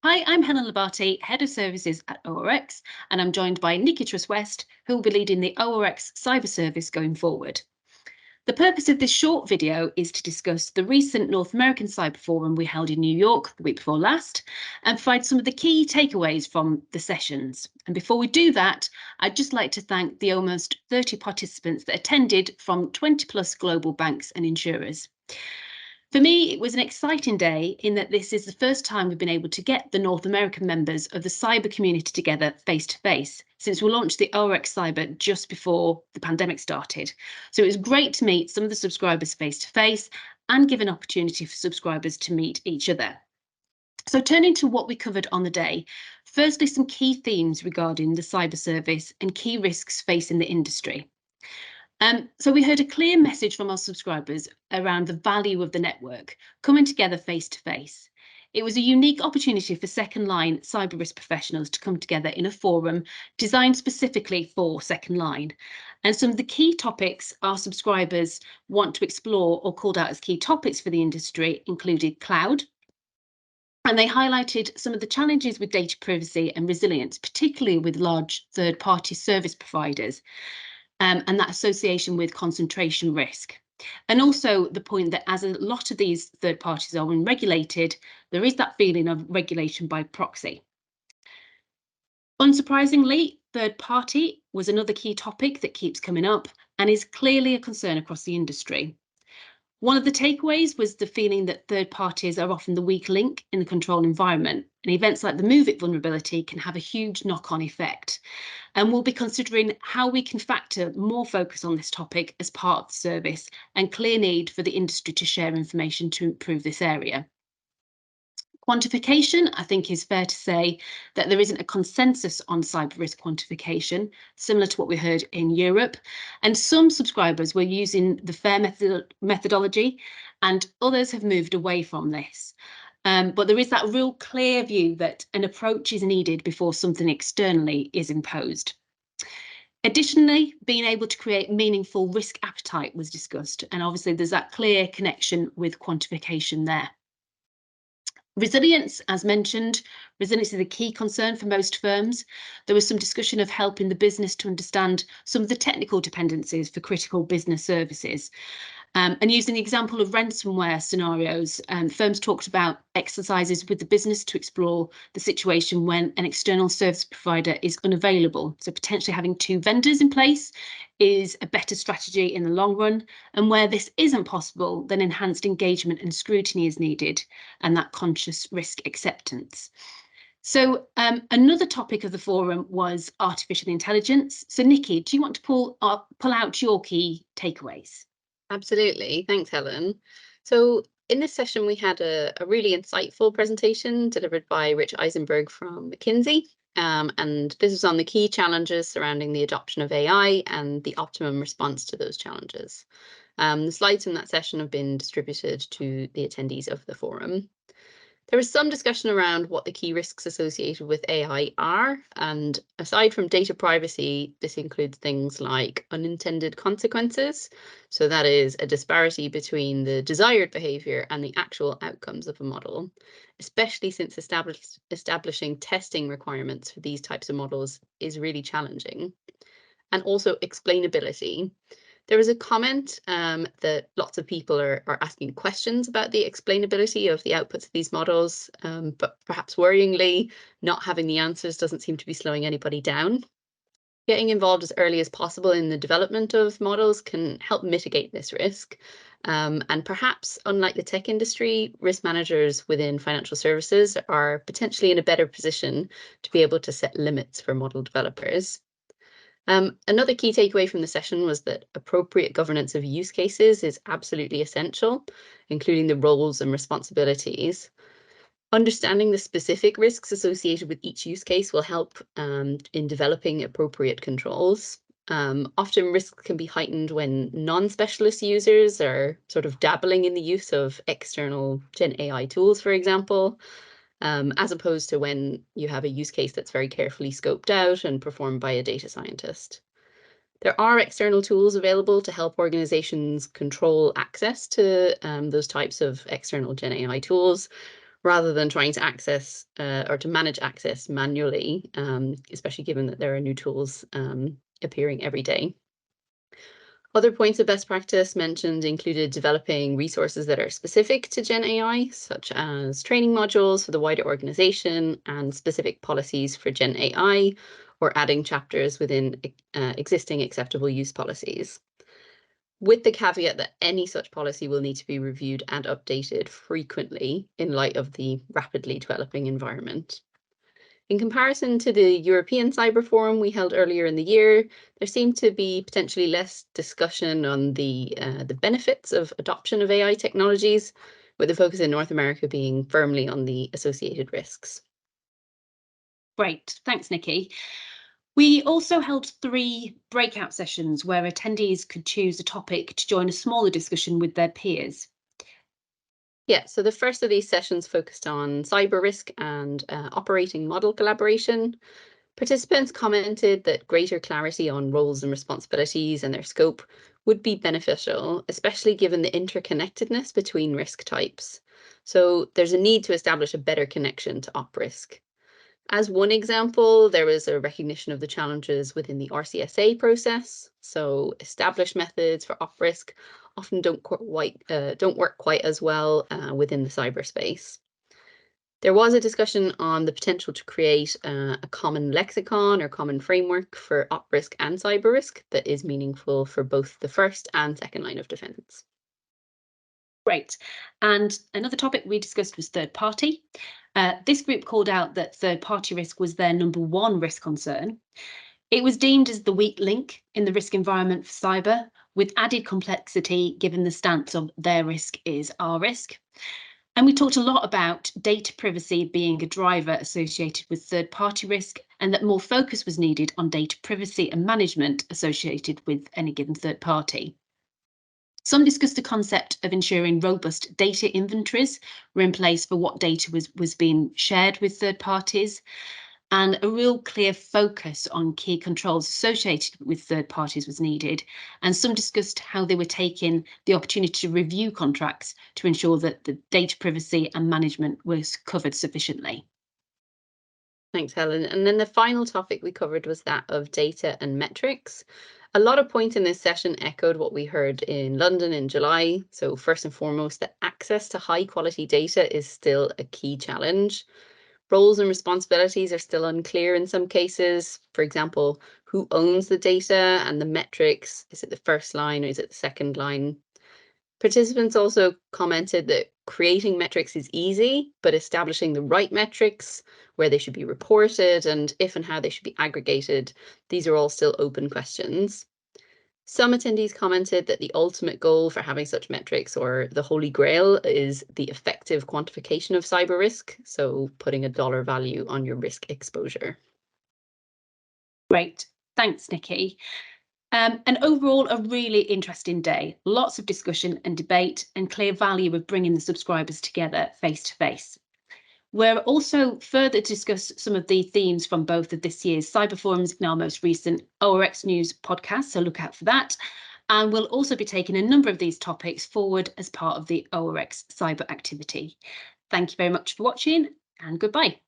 Hi, I'm Helen Labate, Head of Services at ORX, and I'm joined by Nikki Truss-West, who will be leading the ORX Cyber Service going forward. The purpose of this short video is to discuss the recent North American Cyber Forum we held in New York the week before last and provide some of the key takeaways from the sessions. And before we do that, I'd just like to thank the almost 30 participants that attended from 20 plus global banks and insurers. For me, it was an exciting day in that this is the first time we've been able to get the North American members of the cyber community together face to face since we launched the ORX Cyber just before the pandemic started. So it was great to meet some of the subscribers face to face and give an opportunity for subscribers to meet each other. So turning to what we covered on the day, firstly, some key themes regarding the cyber service and key risks facing the industry. So we heard a clear message from our subscribers around the value of the network coming together face to face. It was a unique opportunity for second line cyber risk professionals to come together in a forum designed specifically for second line. And some of the key topics our subscribers want to explore or called out as key topics for the industry included cloud. And they highlighted some of the challenges with data privacy and resilience, particularly with large third party service providers. And that association with concentration risk. And also the point that as a lot of these third parties are unregulated, there is that feeling of regulation by proxy. Unsurprisingly, third party was another key topic that keeps coming up and is clearly a concern across the industry. One of the takeaways was the feeling that third parties are often the weak link in the control environment, and events like the MoveIt vulnerability can have a huge knock-on effect. And we'll be considering how we can factor more focus on this topic as part of the service and clear need for the industry to share information to improve this area. Quantification, I think is fair to say that there isn't a consensus on cyber risk quantification, similar to what we heard in Europe. And some subscribers were using the FAIR methodology and others have moved away from this. But there is that real clear view that an approach is needed before something externally is imposed. Additionally, being able to create meaningful risk appetite was discussed, and obviously there's that clear connection with quantification there. Resilience, as mentioned, resilience is a key concern for most firms. There was some discussion of helping the business to understand some of the technical dependencies for critical business services. And using the example of ransomware scenarios, firms talked about exercises with the business to explore the situation when an external service provider is unavailable. So potentially having two vendors in place is a better strategy in the long run. And where this isn't possible, then enhanced engagement and scrutiny is needed, and that conscious risk acceptance. So another topic of the forum was artificial intelligence. So Nikki, do you want to pull out your key takeaways? Absolutely. Thanks, Helen. So in this session, we had a really insightful presentation delivered by Rich Eisenberg from McKinsey. And this was on the key challenges surrounding the adoption of AI and the optimum response to those challenges. The slides from that session have been distributed to the attendees of the forum. There was some discussion around what the key risks associated with AI are, and aside from data privacy, this includes things like unintended consequences. So that is a disparity between the desired behavior and the actual outcomes of a model, especially since establishing testing requirements for these types of models is really challenging. And also explainability. There was a comment that lots of people are asking questions about the explainability of the outputs of these models, but perhaps worryingly, not having the answers doesn't seem to be slowing anybody down. Getting involved as early as possible in the development of models can help mitigate this risk. And perhaps, unlike the tech industry, risk managers within financial services are potentially in a better position to be able to set limits for model developers. Another key takeaway from the session was that appropriate governance of use cases is absolutely essential, including the roles and responsibilities. Understanding the specific risks associated with each use case will help in developing appropriate controls. Often risks can be heightened when non-specialist users are sort of dabbling in the use of external Gen AI tools, for example. As opposed to when you have a use case that's very carefully scoped out and performed by a data scientist. There are external tools available to help organizations control access to those types of external Gen AI tools. rather than trying to access or to manage access manually, especially given that there are new tools appearing every day. Other points of best practice mentioned included developing resources that are specific to Gen AI, such as training modules for the wider organization and specific policies for Gen AI, or adding chapters within existing acceptable use policies, with the caveat that any such policy will need to be reviewed and updated frequently in light of the rapidly developing environment. In comparison to the European Cyber Forum we held earlier in the year, there seemed to be potentially less discussion on the benefits of adoption of AI technologies, with the focus in North America being firmly on the associated risks. Great, thanks, Nikki. We also held 3 breakout sessions where attendees could choose a topic to join a smaller discussion with their peers. Yeah, so the first of these sessions focused on cyber risk and operating model collaboration. Participants commented that greater clarity on roles and responsibilities and their scope would be beneficial, especially given the interconnectedness between risk types. So there's a need to establish a better connection to op risk. As one example, there was a recognition of the challenges within the RCSA process. So established methods for op risk often don't work quite as well within the cyberspace. There was a discussion on the potential to create a common lexicon or common framework for op risk and cyber risk that is meaningful for both the first and second line of defense. Great. And another topic we discussed was third party. This group called out that third party risk was their number 1 risk concern. It was deemed as the weak link in the risk environment for cyber, with added complexity given the stance of their risk is our risk. And we talked a lot about data privacy being a driver associated with third-party risk, and that more focus was needed on data privacy and management associated with any given third party. Some discussed the concept of ensuring robust data inventories were in place for what data was being shared with third parties, and a real clear focus on key controls associated with third parties was needed. And some discussed how they were taking the opportunity to review contracts to ensure that the data privacy and management was covered sufficiently. Thanks, Helen. And then the final topic we covered was that of data and metrics. A lot of points in this session echoed what we heard in London in July. So first and foremost, that access to high quality data is still a key challenge. Roles and responsibilities are still unclear in some cases. For example, who owns the data and the metrics? Is it the first line or is it the second line? Participants also commented that creating metrics is easy, but establishing the right metrics, where they should be reported, and if and how they should be aggregated, these are all still open questions. Some attendees commented that the ultimate goal for having such metrics, or the holy grail, is the effective quantification of cyber risk, so putting a dollar value on your risk exposure. Great, thanks, Nikki. And overall, a really interesting day. Lots of discussion and debate, and clear value of bringing the subscribers together face to face. We'll also further discuss some of the themes from both of this year's Cyber Forums and our most recent ORX News podcast, so look out for that. And we'll also be taking a number of these topics forward as part of the ORX cyber activity. Thank you very much for watching, and goodbye.